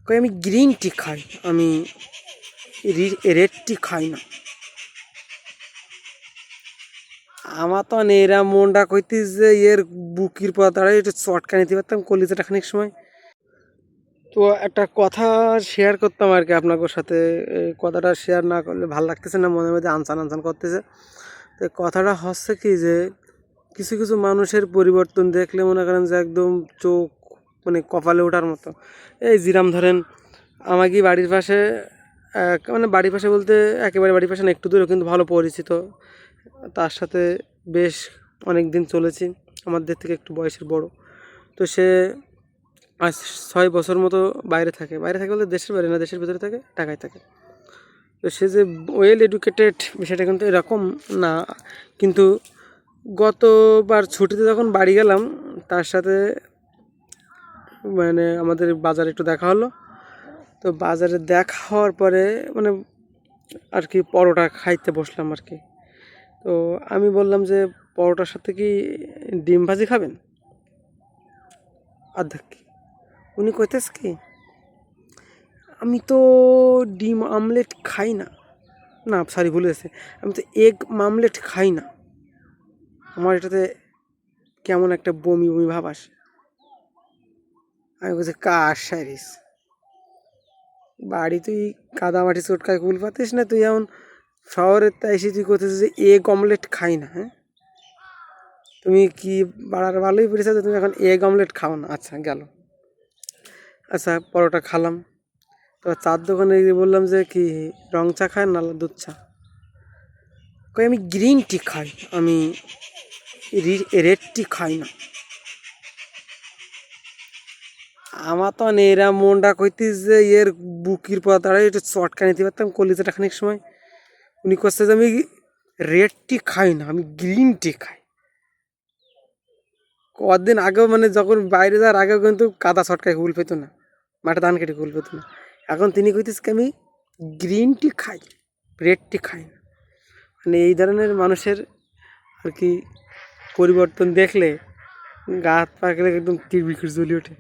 কই আমি green tea খাই, আমি রেড টি খাই না। আমার তো এরা মনটা কইতিস যে এর বুকির পাতাটা একটু চটকা নিতে পারতাম কলিজাটা খানিক সময়। তো একটা কথা শেয়ার করতাম আর কি আপনাদের সাথে। এই কথাটা শেয়ার না করলে ভালো লাগতেছে না, মনের মধ্যে আনসান আনসান করতেছে। তো কথাটা হচ্ছে কি যে কিছু কিছু মানুষের পরিবর্তন দেখলে মনে করেন যে একদম চোখ মানে কপালে ওঠার মতো। এই জিরাম ধরেন আমাকে বাড়ির পাশে মানে বাড়ির পাশে বলতে একেবারে বাড়ির পাশে না, একটু দূরে কিন্তু ভালো পরিচিত। তার সাথে বেশ অনেক দিন চলেছি, আমাদের থেকে একটু বয়সের বড়। তো সে আজ 6 বছর মতো বাইরে থাকে বলতে দেশের বাইরে না, দেশের ভিতরে থাকে, ঢাকায় থাকে। তো সে যে ওয়েল এডুকেটেড বিষয়টা কিন্তু এরকম না, কিন্তু গতবার ছুটিতে যখন বাড়ি গেলাম তার সাথে মানে আমাদের বাজারে একটু দেখা হলো। তো বাজারে দেখা হওয়ার পরে মানে আর কি পরোটা খাইতে বসলাম আর কি। তো আমি বললাম যে পরোটার সাথে কি ডিম ভাজি খাবেন? অর্ধেক কি উনি কইতেছ কি, আমি তো ডিম আমলেট খাই না, না সরি ভুল হয়েছে, আমি তো এগ মামলেট খাই না, আমার এটাতে কেমন একটা বমি বমি ভাব আসে। আমি বলছি কার সারিস বাড়ি, তুই কাদামাটি চটকায় কুল পাতিস না, তুই এমন শহরের তাই এসে তুই করতেছিস যে এগ অমলেট খাই না। হ্যাঁ, তুমি কি বাড়ার ভালোই পড়েছো যে তুমি এখন এগ অমলেট খাও না। আচ্ছা গেল। আচ্ছা পরোটা খালাম, তো চার দোকানে গিয়ে বললাম যে কি রং চা খায় না দুধ চা? কই আমি গ্রিন টি খাই, আমি রেড টি খাই না। আমার তো এরা মনটা কইতিস যে এর বুকির পাতাটা একটু চটকা নিতে পারতাম কলিজাটা খানিক সময়। উনি করছে যে আমি রেড টি খাই না, আমি গ্রিন টি খাই। কদিন আগেও মানে যখন বাইরে যাওয়ার আগেও কিন্তু কাদা ছটকায় কুল পেতো না, মাঠে ধান কেটে কুল পেতো না। এখন তিনি কইতিস কি আমি গ্রিন টি খাই, রেড টি খাই না। মানে এই ধরনের মানুষের আর কি পরিবর্তন দেখলে গা হাত পা গেলে একদম তীর বিকুর জ্বলে ওঠে।